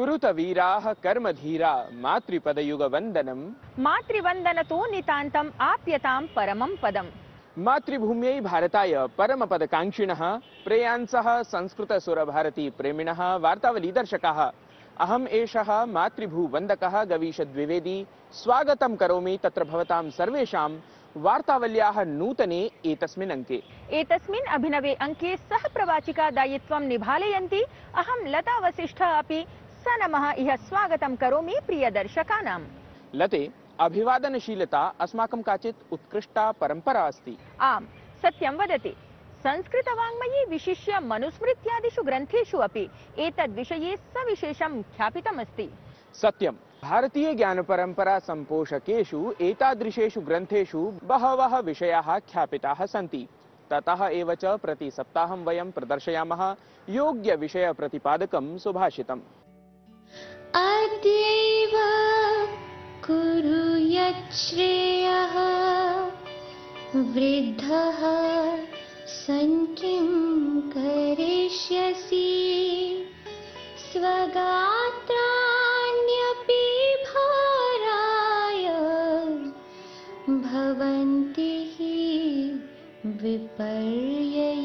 कुरुत वीराः कर्मधीरा मातृपदयुगवन्दनम् मातृवन्दनतो नितान्तम् आप्यतां परमं पदम्। मातृभूम्यै भारताय परमपदकाङ्क्षिणः प्रेयांसः संस्कृतसुरभारती प्रेमिणः वार्तावलीदर्शकाः अहम् एषः मातृभूवन्दकः गवीशद्विवेदी स्वागतं करोमि तत्र भवतां सर्वेषां वार्तावल्याः नूतने एतस्मिन् अङ्के। एतस्मिन् अभिनवे अङ्के सह प्रवाचिका दायित्वं निभालयन्ति अहं लता वसिष्ठः अपि सनमः इह स्वागतं करोमि प्रियदर्शकानां। लते, अभिवादनशीलता अस्माकं काचित् उत्कृष्टा परम्परा अस्ति। आम्, सत्यं वदति। संस्कृतवाङ्मये विशिष्य मनुस्मृत्यादिषु ग्रन्थेषु अपि एतद्विषये सविशेषं ख्यापितमस्ति। सत्यं, भारतीय ज्ञानपरम्परा सम्पोषकेषु एतादृशेषु ग्रन्थेषु बहवः विषयाः ख्यापिताः सन्ति। ततः एव च प्रति सप्ताहं वयं प्रदर्शयामः योग्यविषयप्रतिपादकं सुभाषितम्। अद्यैव कुरु यच्छ्रेयः वृद्धः सन्किं करिष्यसि स्वगात्राण्यपि भाराय भवन्ति हि विपर्यये।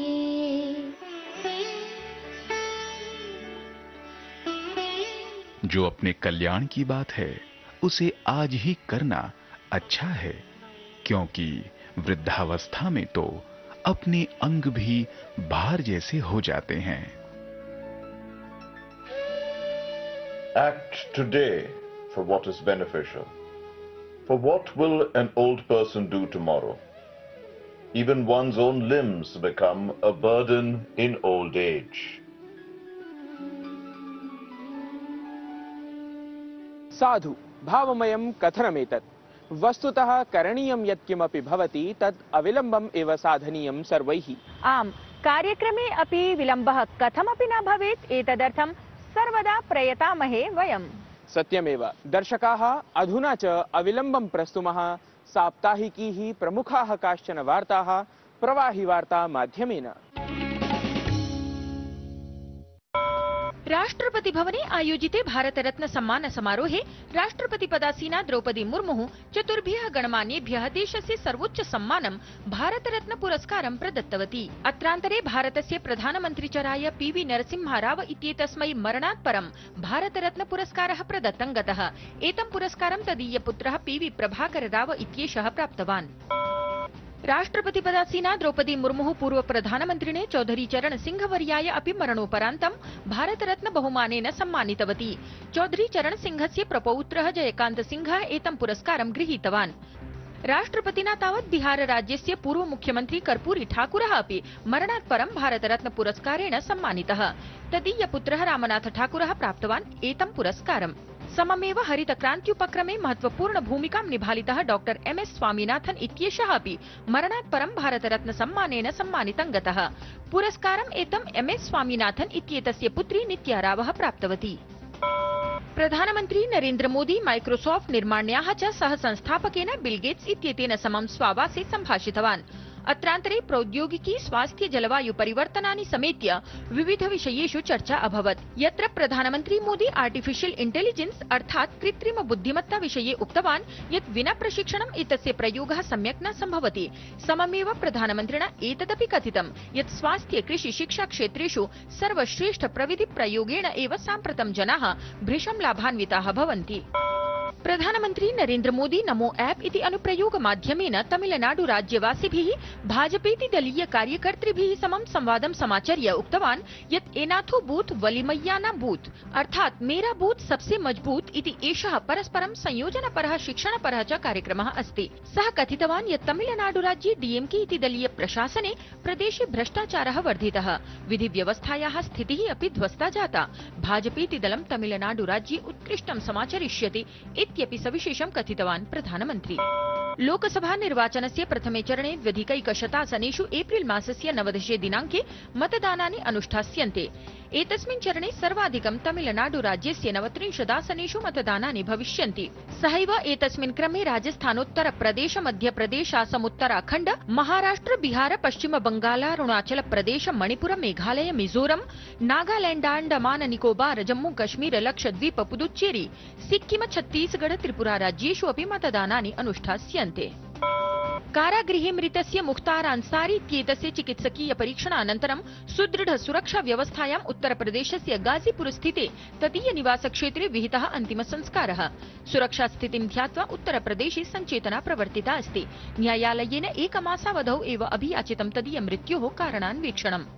जो अपने कल्याण की बात है उसे आज ही करना अच्छा है, क्योंकि वृद्धावस्था में तो अपने अंग भी भार जैसे हो जाते हैं। Act today for what is beneficial. For what will an old person do tomorrow? Even one's own limbs become a burden in old age. साधु भावमयं कथनमेतत्। वस्तुतः करणीयं यत्किमपि भवति तत् अविलम्बम् एव साधनीयं सर्वैः। आम्, कार्यक्रमे अपि विलम्बः कथमपि न भवेत्, एतदर्थं सर्वदा प्रयतामहे वयम्। सत्यमेव, दर्शकाः, अधुना च अविलम्बं प्रस्तुमः साप्ताहिकीः प्रमुखाः काश्चन वार्ताः प्रवाहि वार्ता माध्यमेन। राष्ट्रपति भवने आयोजिते भारतरत्न सम्मान समारोहे राष्ट्रपति पदासीना द्रौपदी मुर्मुः चतुर्भ्यः गणमान्येभ्यः देशस्य सर्वोच्च सम्मानं भारतरत्न पुरस्कारं प्रदत्तवती। अत्रान्तरे भारतस्य प्रधानमन्त्रिचराय पीवी नरसिंहराव इत्येतस्मै मरणात् परं भारतरत्न पुरस्कारः प्रदत्तं गतः। एतं पुरस्कारं तदीयपुत्रः पीवी प्रभाकरराव इत्येषः प्राप्तवान्। राष्ट्रपति पदासीना द्रौपदी मुर्मुः पूर्व प्रधानमन्त्रिणे चौधरी चरण सिंह वर्याय अपि मरणोपरान्तं भारतरत्न बहुमानेन सम्मानितवती। चौधरी चरण सिंहस्य प्रपौत्रः जयकान्त सिंहः एतं पुरस्कारं गृहीतवान्। राष्ट्रपतिना तावत् बिहार राज्यस्य पूर्व मुख्यमन्त्री कर्पूरी ठाकुरः अपि मरणात् परं भारतरत्न पुरस्कारेण सम्मानितः। तदीयपुत्रः रामनाथ ठाकुरः प्राप्तवान् एतं पुरस्कारम्। सममेव हरितक्रान्त्युपक्रमे महत्वपूर्ण भूमिकां निभालितः डॉक्टर एम.एस. स्वामीनाथन इत्येषः अपि मरणात् परं भारतरत्न सम्मानेन सम्मानितं गतः। पुरस्कारम् एतं एम.एस. स्वामीनाथन इत्येतस्य पुत्री नित्यारावः प्राप्तवती। प्रधानमन्त्री नरेन्द्र मोदी माइक्रोसॉफ्ट निर्माण्याः च सह संस्थापकेन बिल गेट्स इत्येतेन समं स्वावासे सम्भाषितवान्। अत्रान्तरे प्रौद्योगिकी, स्वास्थ्य, जलवायु परिवर्तनानि समेत्य विविध विषयेषु चर्चा अभवत्। यत्र प्रधानमन्त्री मोदी आर्टिफिशियल इंटेलिजेंस अर्थात् कृत्रिम बुद्धिमत्ता विषये उक्तवान् यत् विना प्रशिक्षणम् एतस्य प्रयोगः सम्यक् न सम्भवति। सममेव प्रधानमन्त्रिणा एतदपि कथितं यत् स्वास्थ्य, कृषि, शिक्षा क्षेत्रेषु सर्वश्रेष्ठ प्रविधि प्रयोगेण एव साम्प्रतं जनाः भृशं लाभान्विताः भवन्ति। प्रधानमन्त्री नरेन्द्र मोदी नमो ऐप इति अनुप्रयोग माध्यमेन तमिलनाडु राज्यवासिभिः भाजपेति दलीय कार्यकर्तृभिः समं संवादं समाचर्य उक्तवान् यत् एनाथो बूथ वलिमय्याना बूथ अर्थात् मेरा बूथ सबसे मजबूत इति एषः परस्परं संयोजनपरः शिक्षणपरः च कार्यक्रमः अस्ति। सः कथितवान् यत् तमिलनाडु राज्ये डीएमके इति दलीय प्रशासने प्रदेशे भ्रष्टाचारः वर्धितः, विधिव्यवस्थायाः स्थितिः अपि ध्वस्ता जाता। भाजपेति दलं तमिलनाडु राज्ये उत्कृष्टं समाचरिष्यति इत्यपि सविशेषं कथितवान् प्रधानमन्त्री। लोकसभा निर्वाचनस्य प्रथमे चरणे 2,100 एप्रिल मासस्य 19 दिनाङ्के मतदानानि अनुष्ठास्यन्ते। एतस्मिन् चरणे सर्वाधिकं तमिलनाडु राज्यस्य 39 मतदानानि भविष्यन्ति। सहैव एतस्मिन् क्रमे राजस्थानोत्तरप्रदेश, मध्यप्रदेश, असम, उत्तराखण्ड, महाराष्ट्र, बिहार, पश्चिम बंगाल, अरुणाचल प्रदेश, मणिपुर, मेघालय, मिजोरम, नागालैंड, अंडमान निकोबार, जम्मू कश्मीर, लक्षद्वीप, पुदुच्चेरी, सिक्किम, छत्तीसगढ़, त्रिपुरा राज्येषु अपि मतदानानि अनुष्ठास्यन्ते। कारागृहे मृतस्य मुख्तार अंसारी इत्येतस्य चिकित्सकीय परीक्षणानन्तरं सुदृढ सुरक्षा व्यवस्थायां उत्तरप्रदेशस्य गाजीपुर स्थिते तदीय निवासक्षेत्रे विहितः अन्तिम संस्कारः। सुरक्षा स्थितिं ध्यात्वा उत्तरप्रदेशे सञ्चेतना प्रवर्तिता अस्ति। न्यायालयेन एकमासावधौ एव अभियाचितं तदीय मृत्योः कारणान्वेषणम्।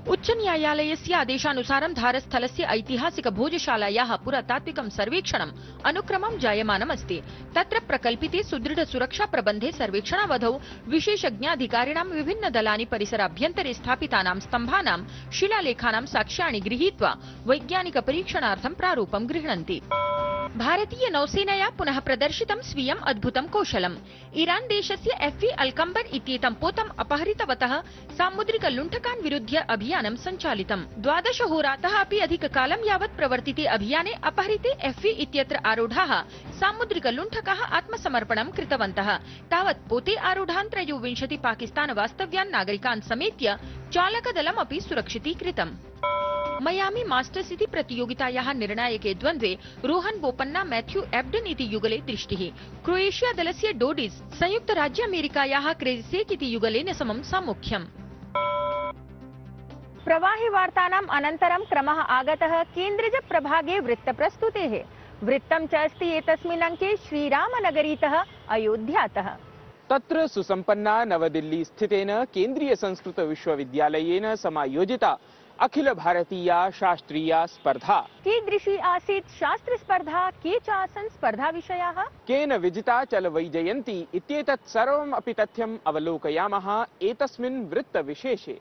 उच्च न्यायालयस्य आदेशानुसारं धारस्थलस्य ऐतिहासिक भोजशालायाः पुरातात्विकं सर्वेक्षणम् अनुक्रमं जायमानमस्ति। तत्र प्रकल्पिते सुदृढ सुरक्षा प्रबन्धे सर्वेक्षणावधौ विशेषज्ञाधिकारिणां विभिन्न दलानि परिसराभ्यन्तरे स्थापितानां स्तम्भानां शिलालेखानां साक्ष्याणि गृहीत्वा वैज्ञानिक परीक्षणार्थं प्रारूपं गृह्णन्ति। भारतीय नौसेनया पुनः प्रदर्शितं स्वीयम् अद्भुतं कौशलम्। ईरान देशस्य एफवी अलकम्बर इत्येतं पोतम् अपहरितवतः सामुद्रिक लुण्ठकान् विरुध्य अभियानं सञ्चालितम्। 12 होरातः अपि अधिककालं यावत् प्रवर्तिते अभियाने अपहरिते एफवी इत्यत्र आरूढाः सामुद्रिक लुण्ठकाः आत्मसमर्पणं कृतवन्तः। तावत् पोते आरूढान् 23 पाकिस्तान वास्तव्यान् नागरिकान् समेत्य चालकदलमपि सुरक्षितीकृतम्। मयामी मास्टर्स इति प्रतियोगितायाः निर्णायके द्वन्द्वे रोहन बोपन्ना मैथ्यू एब्डन इति युगले दृष्टिः। क्रोएशिया दलस्य डोडिस संयुक्त राज्य अमेरिकायाः क्रेजिसेक इति युगलेन समं सामुख्यम्। प्रवाहि वार्तानाम् अनन्तरं क्रमः आगतः केन्द्रज प्रभागे वृत्तप्रस्तुतेः। वृत्तं च अस्ति एतस्मिन् अङ्के श्रीरामनगरीतः अयोध्यातः। तत्र सुसम्पन्ना नवदिल्ली स्थितेन केन्द्रीय संस्कृत विश्वविद्यालयेन समायोजिता अखिल भारतीया शास्त्रीया स्पर्धा। कीदृशी आसीत् शास्त्र स्पर्धा, के च आसन् स्पर्धा विषयाः, केन विजिता चल वैजयन्ती इत्येतत् सर्वम् अपि तथ्यम् अवलोकयामः एतस्मिन् वृत्तविशेषे।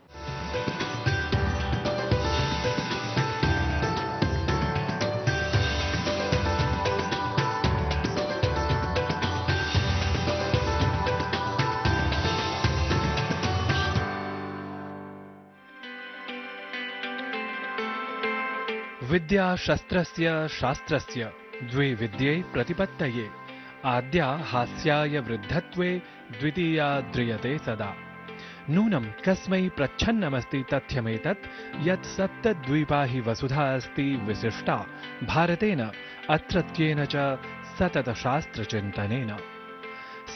विद्या शस्त्रस्य शास्त्रस्य द्वे विद्ये प्रतिपत्तये। आद्या हास्याय वृद्धत्वे, द्वितीया द्रियते सदा। नूनं कस्मै प्रच्छन्नमस्ति तथ्यमेतत् यत् सप्तद्वीपा हि वसुधा अस्ति विशिष्टा भारतेन अत्रत्येन च सततशास्त्रचिन्तनेन।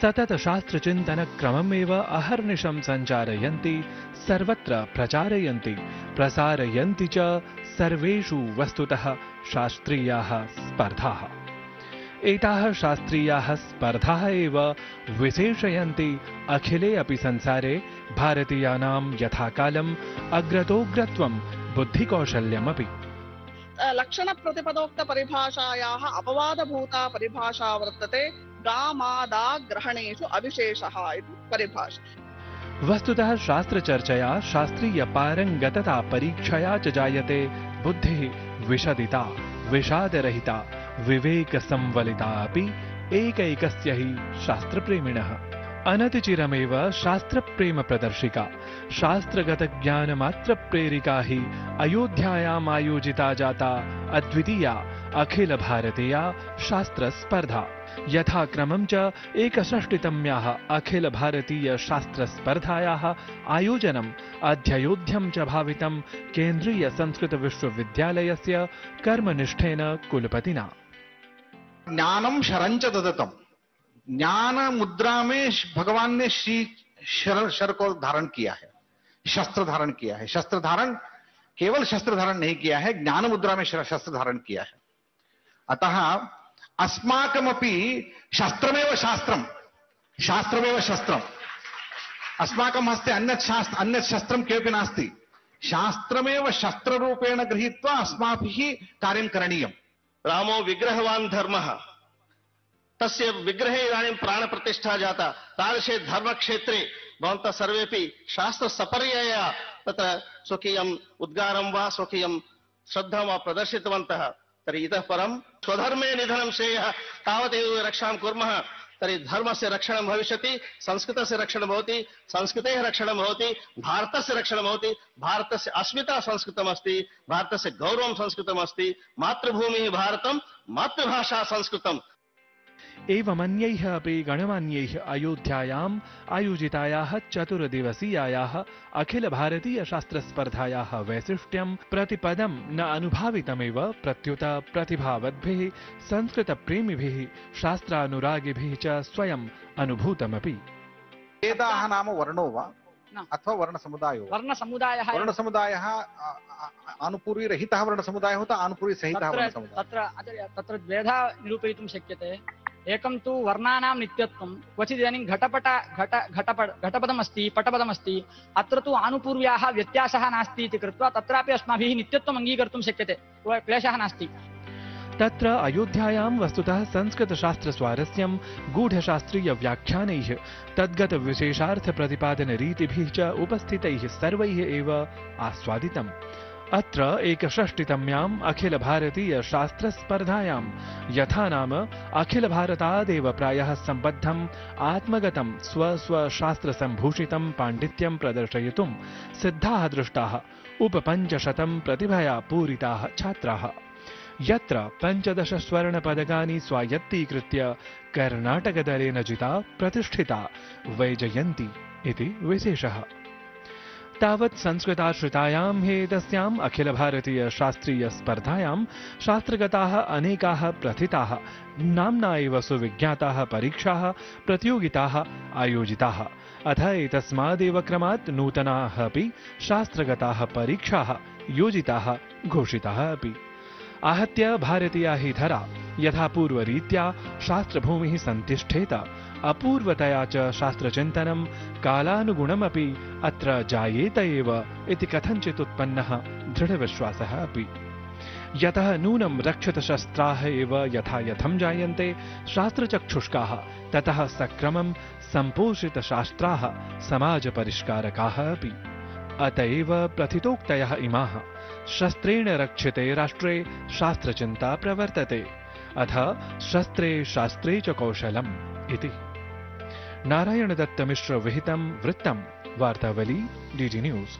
सततशास्त्रचिन्तनक्रममेव अहर्निशं सञ्चारयन्ति, सर्वत्र प्रचारयन्ति, प्रसारयन्ति च सर्वेषु वस्तुतः शास्त्रीयाः स्पर्धाः। एताः शास्त्रीयाः स्पर्धाः एव विशेषयन्ति अखिले अपि संसारे भारतीयानां यथाकालम् अग्रतोऽग्रत्वं बुद्धिकौशल्यमपि। लक्षण प्रतिपदोक्त परिभाषायाः अपवादभूता परिभाषा वर्तते गामादाग्रहणेषु अविशेषः इति परिभाषा। वस्तुतः शास्त्रचर्चया शास्त्रीय पारंगतता परीक्षया च जायते बुद्धिः विशदिता, विषादरहिता, विवेक संवलिता अपि एकैकस्य हि शास्त्रप्रेमिणः। अनतिचिरमेव शास्त्रप्रेम प्रदर्शिका, शास्त्रगत ज्ञानमात्र प्रेरिका हि अयोध्यायाम् आयोजिता जाता अद्वितीया अखिल भारतीया शास्त्र स्पर्धा। यथाक्रमं च 61तम्याः अखिल भारतीय शास्त्र स्पर्धायाः आयोजनम् अध्ययोध्यं च भावितं केन्द्रीय संस्कृत विश्वविद्यालयस्य कर्मनिष्ठेन कुलपतिना। ज्ञानम शरंच ददतम। ज्ञान मुद्रा में भगवान ने श्री शर को धारण किया है, शस्त्र धारण किया है। शस्त्र धारण केवल शस्त्र धारण नहीं किया है, ज्ञान मुद्रा में शस्त्र धारण किया है। अतः अस्माकमपि शास्त्रमेव शास्त्रम, शास्त्रमेव शस्त्रम। अस्माकं हस्ते अन्यत् शस्त्रं किमपि नास्ति। शास्त्रमेव शस्त्ररूपेण गृहीत्वा अस्माभिः कार्यं करणीयम्। रामो विग्रहवान् धर्मः, तस्य विग्रहे इदानीं प्राणप्रतिष्ठा जाता। तादृशे धर्मक्षेत्रे भवन्तः सर्वेपि शास्त्रसपर्यया तत्र स्वकीयम् उद्गारं वा स्वकीयं श्रद्धां वा प्रदर्शितवन्तः। तर्हि इतः परं स्वधर्मे निधनं श्रेयः, तावदेव रक्षां कुर्मः। तर्हि धर्मस्य रक्षणं भविष्यति, संस्कृतस्य रक्षणं भवति, संस्कृतेः रक्षणं भवति, भारतस्य रक्षणं भवति, भारतस्य अस्मिता संस्कृतमस्ति, भारतस्य गौरवं संस्कृतमस्ति, मातृभूमिः भारतं, मातृभाषा संस्कृतम्। एवमन्यैः अपि गणमान्यैः अयोध्यायाम् आयोजितायाः चतुर्दिवसीयायाः अखिल भारतीय शास्त्रस्पर्धायाः वैशिष्ट्यं प्रतिपदं न अनुभावितमेव, प्रत्युत प्रतिभावद्भिः संस्कृतप्रेमिभिः शास्त्रानुरागिभिः च स्वयम् अनुभूतमपि। वेदाः नाम वर्णो वा अथवा वर्णसमुदायो? वर्णसमुदायः आनुपूर्वीरहितः वर्णसमुदायः होता आनुपूर्वीसहितः वर्णसमुदायः? तत्र द्वेधा निरूपयितुं शक्यते। एकं तु वर्णानां नित्यत्वं, क्वचित् इदानीं घटपदमस्ति, पटपदमस्ति, अत्र तु आनुपूर्व्याः व्यत्यासः नास्ति इति कृत्वा तत्रापि अस्माभिः नित्यत्वम् अङ्गीकर्तुं शक्यते, क्लेशः नास्ति। तत्र अयोध्यायां वस्तुतः संस्कृतशास्त्रस्वारस्यं गूढशास्त्रीयव्याख्यानैः तद्गतविशेषार्थप्रतिपादनरीतिभिः च उपस्थितैः सर्वैः एव आस्वादितम्। अत्र 61तम्याम् अखिल भारतीय शास्त्रस्पर्धायां यथा नाम अखिल भारतादेव प्रायः सम्बद्धम् आत्मगतं स्वशास्त्रसम्भूषितं पाण्डित्यं प्रदर्शयितुं सिद्धाः दृष्टाः 500 प्रतिभया पूरिताः छात्राः। यत्र 15 स्वर्णपदकानि स्वायत्तीकृत्य कर्णाटकदलेन जिता प्रतिष्ठिता वैजयन्ती इति विशेषः। तावत् संस्कृताश्रितायां हेतस्याम् अखिल भारतीय शास्त्रीय स्पर्धायां शास्त्रगताः अनेकाः प्रथिताः नाम्ना एव सुविज्ञाताः परीक्षाः प्रतियोगिताः आयोजिताः। अथ एतस्मादेव क्रमात् नूतनाः अपि शास्त्रगताः परीक्षाः योजिताः घोषिताः अपि। आहत्य भारतीया हि धरा यथा पूर्वरीत्या शास्त्रभूमिः सन्तिष्ठेत, अपूर्वतया च शास्त्रचिन्तनं कालानुगुणमपि अत्र जायेत एव इति कथञ्चित् उत्पन्नः दृढविश्वासः अपि। यतः नूनं रक्षितशस्त्राः एव यथा यथं जायन्ते शास्त्रचक्षुष्काः, ततः सक्रमं सम्पोषितशास्त्राः समाजपरिष्कारकाः अपि। अत एव प्रथितोक्तयः इमाः शस्त्रेण रक्षिते राष्ट्रे शास्त्रचिन्ता प्रवर्तते, अथ शस्त्रे शास्त्रे च कौशलम् इति। नारायणदत्तमिश्र विहितं वृत्तं। वार्तावली डीडी न्यूज।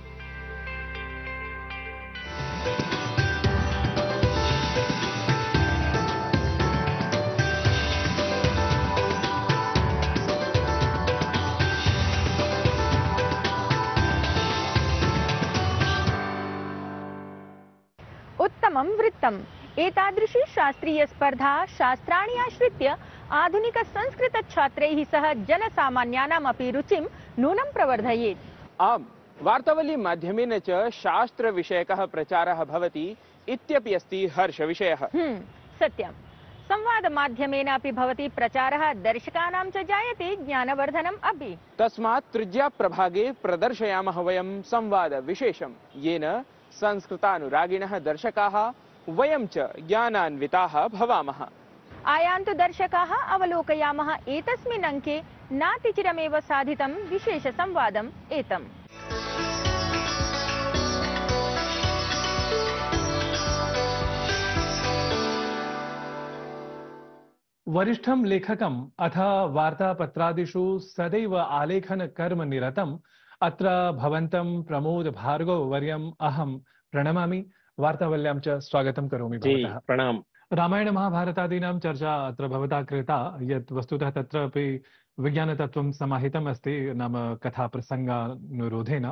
उत्तमं वृत्तम्। एतादृशी शास्त्रीय स्पर्धा शास्त्राणि आश्रित्य आधुनिक संस्कृत छात्रैः सह जनसामान्यानामपि रुचिं नूनं प्रवर्धयेत्। आम्, वार्तावली माध्यमेन च शास्त्र विषयकः प्रचारः भवति इत्यपि अस्ति हर्षविषयः। सत्यं। संवाद माध्यमेन अपि भवति प्रचारः, दर्शकानां च जायते ज्ञानवर्धनम् अपि। तस्मात् तृतीया प्रभागे प्रदर्शयामः वयं संवाद विशेषं, येन संस्कृतानुरागिणः दर्शकाः वयं च ज्ञानान्विताः भवामः। आयान्तु दर्शकाः, अवलोकयामः एतस्मिन् अङ्के नातिचिरमेव साधितं विशेषसंवादम् एतम्। वरिष्ठं लेखकम् अथ वार्तापत्रादिषु सदैव आलेखन कर्म निरतम् अत्र भवन्तं प्रमोद भार्गव वर्यम् अहं प्रणमामि। वार्तावल्यां च स्वागतं करोमि भवतः। प्रणाम। रामायण महाभारतादीनां चर्चा अत्र भवता कृता, यत् वस्तुतः तत्रापि विज्ञानतत्त्वं समाहितम् अस्ति, नाम कथाप्रसङ्गानुरोधेन।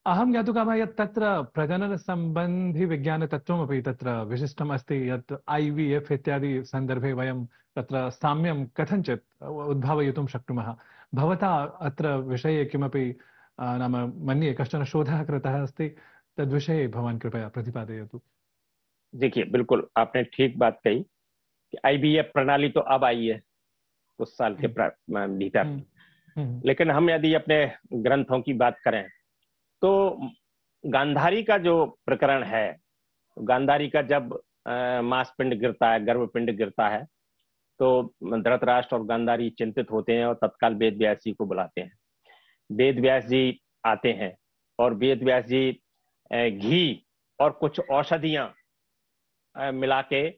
अहं ज्ञातुकामः यत् तत्र प्रजननसम्बन्धि विज्ञानतत्त्वमपि तत्र विशिष्टम् अस्ति, यत् IVF इत्यादि सन्दर्भे वयं तत्र साम्यं कथञ्चित् उद्भावयितुं शक्नुमः। भवता अत्र विषये किमपि नाम मन्ये कश्चन शोधः कृतः अस्ति, तद्विषये भवान् कृपया प्रतिपादयतु। देखिए, बिल्कुल आपने ठीक बात कही कि IVF प्रणाली तो अब आई है कुछ साल के भीतर, लेकिन हम यदि अपने ग्रंथों की बात करें तो गांधारी का जो प्रकरण है, गांधारी का जब मांसपिंड गिरता है, गर्भपिंड गिरता है, तो धृतराष्ट्र और गांधारी चिंतित होते हैं और तत्काल वेद व्यास जी को बुलाते हैं। वेद व्यास जी आते हैं और वेद व्यास जी घी और कुछ औषधियां मिला के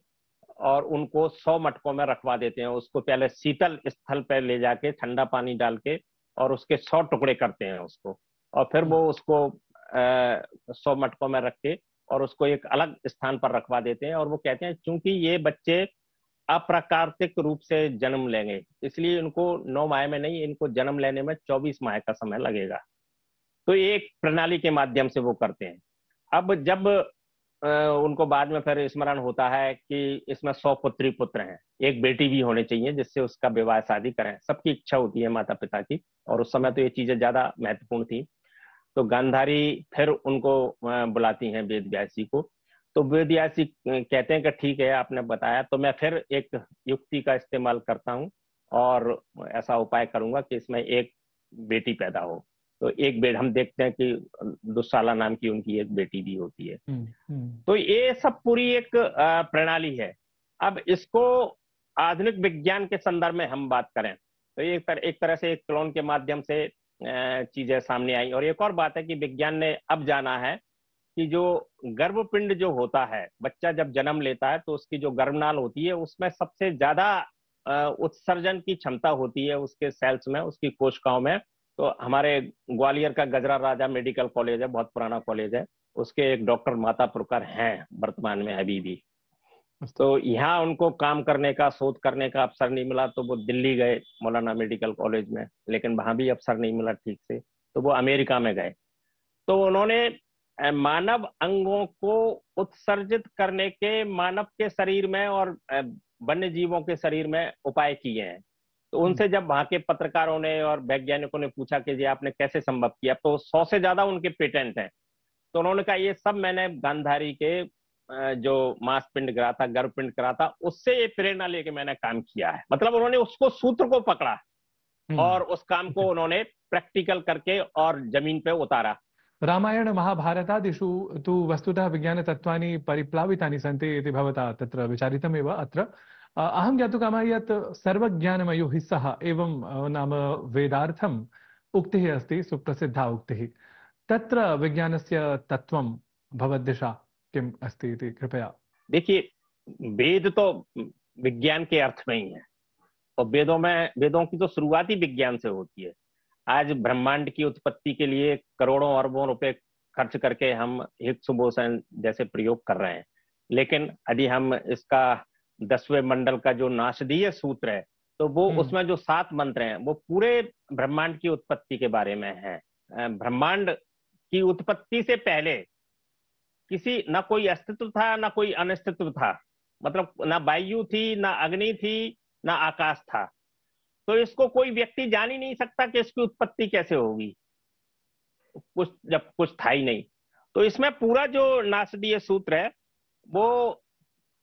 और उनको 100 मटकों में रखवा देते हैं। उसको पहले शीतल स्थल पर ले जाके ठंडा पानी डाल के और उसके 100 टुकड़े करते हैं उसको, और फिर वो उसको 100 मटकों में रख के और उसको एक अलग स्थान पर रखवा देते हैं। और वो कहते हैं चूंकि ये बच्चे अप्राकृतिक रूप से जन्म लेंगे, इसलिए इनको 9 माह में नहीं, इनको जन्म लेने में 24 माह का समय लगेगा। तो एक प्रणाली के माध्यम से वो करते हैं। अब जब उनको बाद में फिर स्मरण होता है कि इसमें 100 पुत्री पुत्र हैं, एक बेटी भी होनी चाहिए जिससे उसका विवाह शादी करें, सबकी इच्छा होती है माता पिता की, और उस समय तो ये चीजें ज्यादा महत्वपूर्ण थी। तो गांधारी फिर उनको बुलाती हैं वेद व्यासी को। तो वेद व्यासी कहते हैं कि ठीक है आपने बताया, तो मैं फिर एक युक्ति का इस्तेमाल करता हूँ और ऐसा उपाय करूंगा कि इसमें एक बेटी पैदा हो। तो एक बेट हम देखते हैं कि दुस्साला नाम की उनकी एक बेटी भी होती है। तो ये सब पूरी एक प्रणाली है। अब इसको आधुनिक विज्ञान के संदर्भ में हम बात करें तो एक तरह से एक क्लोन के माध्यम से चीजें सामने आई। और एक और बात है कि विज्ञान ने अब जाना है कि जो गर्भपिंड जो होता है, बच्चा जब जन्म लेता है तो उसकी जो गर्भनाल होती है उसमें सबसे ज्यादा उत्सर्जन की क्षमता होती है उसके सेल्स में, उसकी कोशिकाओं में। तो हमारे ग्वालियर का गजरा राजा मेडिकल कॉलेज है, बहुत पुराना कॉलेज है, उसके एक डॉक्टर माता पुरकर हैं वर्तमान में अभी भी। तो यहाँ उनको काम करने का, शोध करने का अवसर नहीं मिला तो वो दिल्ली गए मौलाना मेडिकल कॉलेज में, लेकिन वहां भी अवसर नहीं मिला ठीक से, तो वो अमेरिका में गए। तो उन्होंने मानव अंगों को उत्सर्जित करने के मानव के शरीर में और वन्य जीवों के शरीर में उपाय किए हैं। तो उनसे जब वहां के पत्रकारों ने और वैज्ञानिकों ने पूछा कि जी आपने कैसे संभव किया, तो 100 से ज्यादा उनके पेटेंट हैं। तो उन्होंने कहा ये सब मैंने गांधारी के जो मांसपिंड करा था, गर्भपिंड करा था, उससे ये प्रेरणा लेके मैंने काम किया है। मतलब उन्होंने उसको सूत्र को पकड़ा और उस काम को उन्होंने प्रैक्टिकल करके और जमीन पे उतारा। रामायण महाभारतादिषु तु वस्तुतः विज्ञानतत्त्वानि परिप्लावितानि सन्ति इति भवता तत्र विचारितमेव। अत्र अहं ज्ञातुकामः यत् सर्वज्ञानमयो हि सः एवं नाम वेदार्थम् उक्तिः अस्ति, सुप्रसिद्धा उक्तिः। तत्र विज्ञानस्य तत्त्वं भवद्दिशा किम् अस्ति इति कृपया। देखिए, वेद तो विज्ञान के अर्थ में ही है, और वेदों की तो शुरुआत ही विज्ञान से होती है। आज ब्रह्मांड की उत्पत्ति के लिए करोड़ों अरबों रुपए खर्च करके हम हिग्स बोसन जैसे प्रयोग कर रहे हैं, लेकिन यदि हम इसका 10वें मंडल का जो नासदीय सूत्र है, तो वो उसमें जो 7 मंत्र हैं वो पूरे ब्रह्मांड की उत्पत्ति के बारे में है। ब्रह्मांड की उत्पत्ति से पहले किसी ना कोई अस्तित्व था ना कोई अनिस्तित्व था, मतलब ना वायु थी ना अग्नि थी ना आकाश था। तो इसको कोई व्यक्ति जान ही नहीं सकता कि इसकी उत्पत्ति कैसे होगी, जब कुछ था ही नहीं। तो इसमें पूरा जो नासदीय सूत्र है वो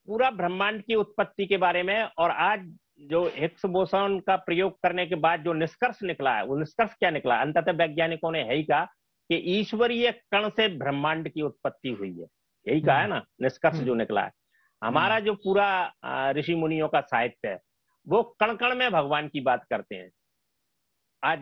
पूरा ब्रह्मांड की उत्पत्ति के बारे में, और आज जो हिग्स बोसॉन का प्रयोग करने के बाद जो निष्कर्ष निकला है, वो निष्कर्ष क्या निकला, अंततः वैज्ञानिकों ने यही कहा कि ईश्वरीय कण से ब्रह्मांड की उत्पत्ति हुई है। यही कहा है ना निष्कर्ष जो निकला है। हमारा जो पूरा ऋषि मुनियों का साहित्य है वो कण कण में भगवान की बात करते हैं। आज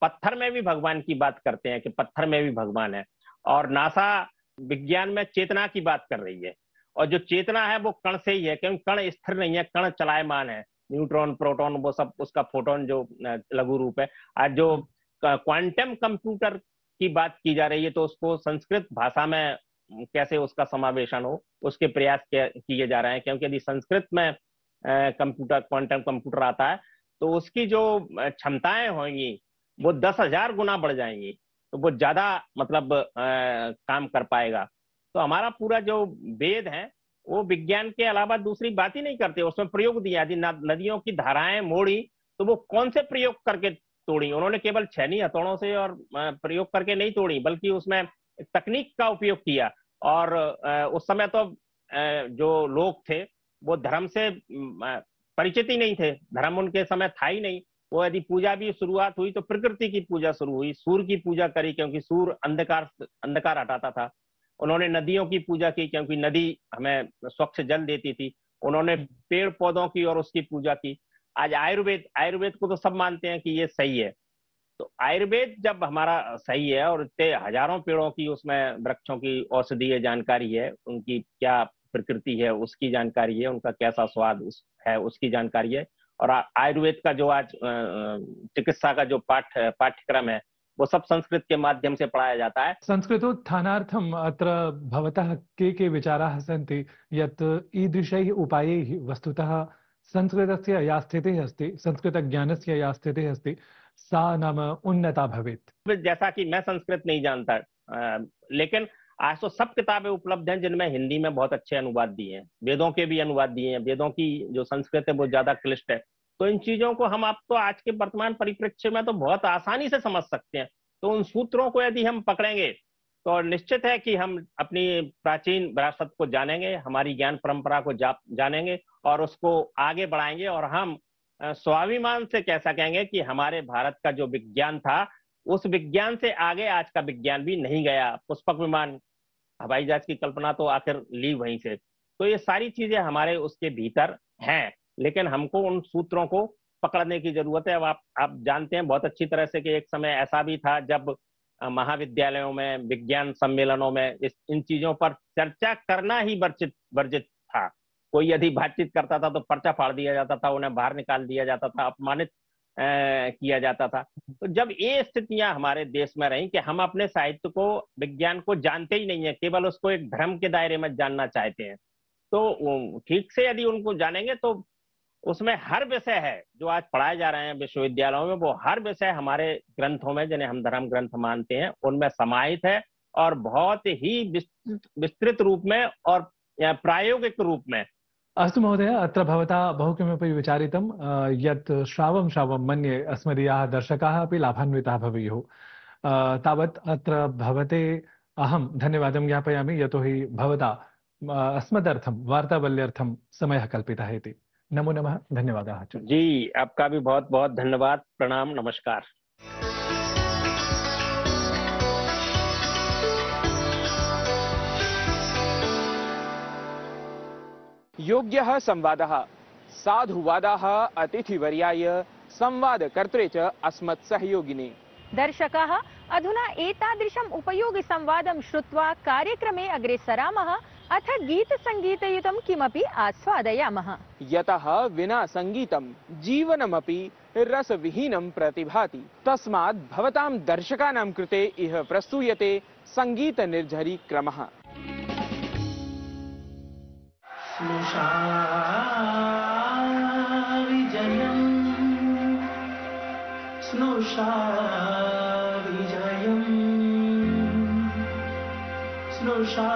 पत्थर में भी भगवान की बात करते हैं कि पत्थर में भी भगवान है, और नासा विज्ञान में चेतना की बात कर रही है, और जो चेतना है वो कण से ही है, क्योंकि कण स्थिर नहीं है, कण चलायमान है। न्यूट्रॉन, प्रोटॉन, वो सब, उसका फोटोन जो लघु रूप है। आज जो क्वांटम कंप्यूटर की बात की जा रही है, तो उसको संस्कृत भाषा में कैसे उसका समावेशन हो, उसके प्रयास किए जा रहे हैं। क्योंकि यदि संस्कृत में कंप्यूटर, क्वांटम कंप्यूटर आता है तो उसकी जो क्षमताएं होंगी वो 10,000 गुना बढ़ जाएंगी, तो वो ज्यादा मतलब काम कर पाएगा। तो हमारा पूरा जो वेद है वो विज्ञान के अलावा दूसरी बात ही नहीं करते, उसमें प्रयोग दिया। यदि नदियों की धाराएं मोड़ी तो वो कौन से प्रयोग करके तोड़ी, उन्होंने केवल छेनी हथौड़ों से और प्रयोग करके नहीं तोड़ी, बल्कि उसमें तकनीक का उपयोग किया। और उस समय तो जो लोग थे वो धर्म से परिचित ही नहीं थे, धर्म उनके समय था ही नहीं। वो यदि पूजा भी शुरुआत हुई तो प्रकृति की पूजा शुरू हुई, सूर्य की पूजा करी क्योंकि सूर्य अंधकार हटाता था। उन्होंने नदियों की पूजा की क्योंकि नदी हमें स्वच्छ जल देती थी। उन्होंने पेड़ पौधों की और उसकी पूजा की। आज आयुर्वेद को तो सब मानते हैं कि ये सही है। तो आयुर्वेद जब हमारा सही है और इतने हजारों पेड़ों की, उसमें वृक्षों की औषधीय जानकारी है, उनकी क्या प्रकृति है उसकी जानकारी है, उनका कैसा स्वाद है उसकी जानकारी है। और आयुर्वेद का जो आज चिकित्सा का जो पाठ्यक्रम है वो सब संस्कृत के माध्यम से पढ़ाया जाता है। संस्कृतोत्थानार्थम् अत्र भवतः के विचाराः सन्ति यत् ईदृशैः उपायैः वस्तुतः संस्कृतस्य या स्थितिः अस्ति, संस्कृतज्ञानस्य या स्थितिः अस्ति, सा नाम उन्नता भवेत्। जैसा कि मैं संस्कृत नहीं जानता, लेकिन आज तो सब किताबें उपलब्ध हैं जिनमें हिंदी में बहुत अच्छे अनुवाद दिए हैं, वेदों के भी अनुवाद दिए हैं। वेदों की जो संस्कृत है वो ज्यादा क्लिष्ट है, तो इन चीजों को हम आप तो आज के वर्तमान परिप्रेक्ष्य में तो बहुत आसानी से समझ सकते हैं। तो उन सूत्रों को यदि हम पकड़ेंगे तो निश्चित है कि हम अपनी प्राचीन विरासत को जानेंगे, हमारी ज्ञान परंपरा को जानेंगे और उसको आगे बढ़ाएंगे। और हम स्वाभिमान से कह सकेंगे कि हमारे भारत का जो विज्ञान था उस विज्ञान से आगे आज का विज्ञान भी नहीं गया। पुष्पक विमान, हवाई जहाज की कल्पना तो आखिर ली वहीं से। तो ये सारी चीजें हमारे उसके भीतर हैं, लेकिन हमको उन सूत्रों को पकड़ने की जरूरत है। अब आप जानते हैं बहुत अच्छी तरह से कि एक समय ऐसा भी था जब महाविद्यालयों में, विज्ञान सम्मेलनों में इन चीजों पर चर्चा करना ही वर्जित था। कोई यदि बातचीत करता था तो पर्चा फाड़ दिया जाता था, उन्हें बाहर निकाल दिया जाता था, अपमानित किया जाता था। तो जब ये स्थितियां हमारे देश में रही कि हम अपने साहित्य को, विज्ञान को जानते ही नहीं है, केवल उसको एक धर्म के दायरे में जानना चाहते हैं, तो ठीक से यदि उनको जानेंगे तो उसमें हर विषय है जो आज पढ़ाए जा रहे हैं विश्वविद्यालयों में, वो हर विषय हमारे ग्रंथों में, जिन्हें हम धर्म ग्रंथ मानते हैं, उनमें समाहित है और बहुत ही विस्तृत रूप में और प्रायोगिक रूप में। अस्तु महोदय, अत्र भवता बहु किमपि विचारितं यत् श्रावं मन्ये अस्मदीयाः दर्शकाः अपि लाभान्विताः भवेयुः। तावत् अत्र भवते अहं धन्यवादं ज्ञापयामि, यतोहि भवता अस्मदर्थं वार्तावल्यर्थं समयः कल्पितः इति। नमो नमः, धन्यवादाः। जी, आपका भी बहुत बहुत धन्यवाद, प्रणाम, नमस्कार। योग्यः संवादः, साधुवादाः अतिथिवर्याय, संवादकर्त्रे च अस्मत् सहयोगिने। दर्शकाः अधुना एतादृशम् उपयोगि संवादं श्रुत्वा कार्यक्रमे अग्रे सरामः, अथ गीतसङ्गीतयुतं किमपि आस्वादयामः। यतः विना सङ्गीतं जीवनमपि रसविहीनं प्रतिभाति। तस्मात् भवतां दर्शकानां कृते इह प्रस्तूयते सङ्गीतनिर्झरी क्रमः। स्नुषा विजयम्, स्नुषा विजयम्, स्नुषा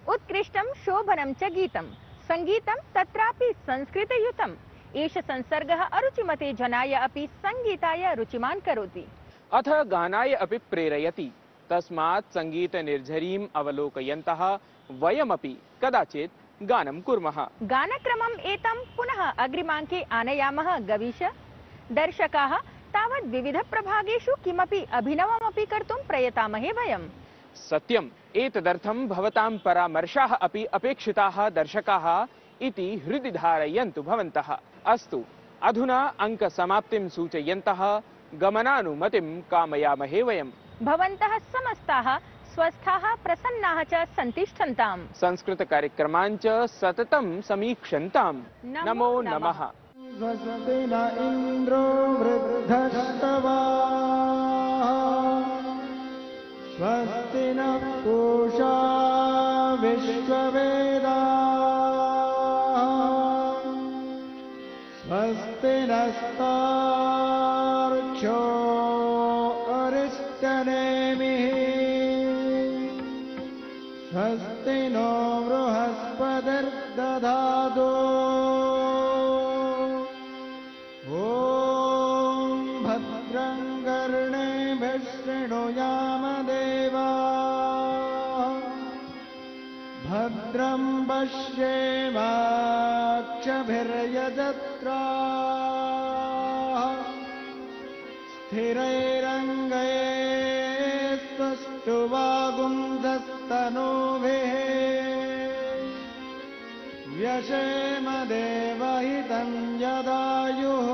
उत्कृष्टं शोभनं च गीतं, संगीतं तत्रापि संस्कृतयुतम्। एष संसर्गः अरुचिमते जनाय अपि संगीताय रुचिमान् करोति। अथ गानाय अपि प्रेरयति। तस्मात् सङ्गीतनिर्झरीम् अवलोकयन्तः वयमपि कदाचित् गानं कुर्मः। गानक्रमम् एतं पुनः अग्रिमाङ्के आनयामः गवीश। दर्शकाः तावत् विविधप्रभागेषु किमपि अभिनवमपि कर्तुं प्रयतामहे वयम्। सत्यम्, एतदर्थं भवतां परामर्शाः अपि अपेक्षिताः दर्शकाः इति हृदि धारयन्तु भवन्तः। अस्तु, अधुना अङ्कसमाप्तिं सूचयन्तः गमनानुमतिं कामयामहे वयम्। भवन्तः समस्ताः स्वस्थाः प्रसन्नाः च सन्तिष्ठन्ताम्। संस्कृतकार्यक्रमान् च सततं समीक्षन्ताम्। नमो नमः। स्वस्ति न इन्द्रो वृद्धस्तवाः स्वस्ति न पूषा विश्ववेदाः स्वस्ति नस्तार्क्ष्यो अरिष्टनेमिः स्वस्ति नो बृहस्पतिर्दधातु भद्रं पश्येमाक्षभिर्यजत्राः स्थिरैरङ्गैस्तुष्टुवागुंसस्तनूभिः व्यशेम देवहितं यदायुः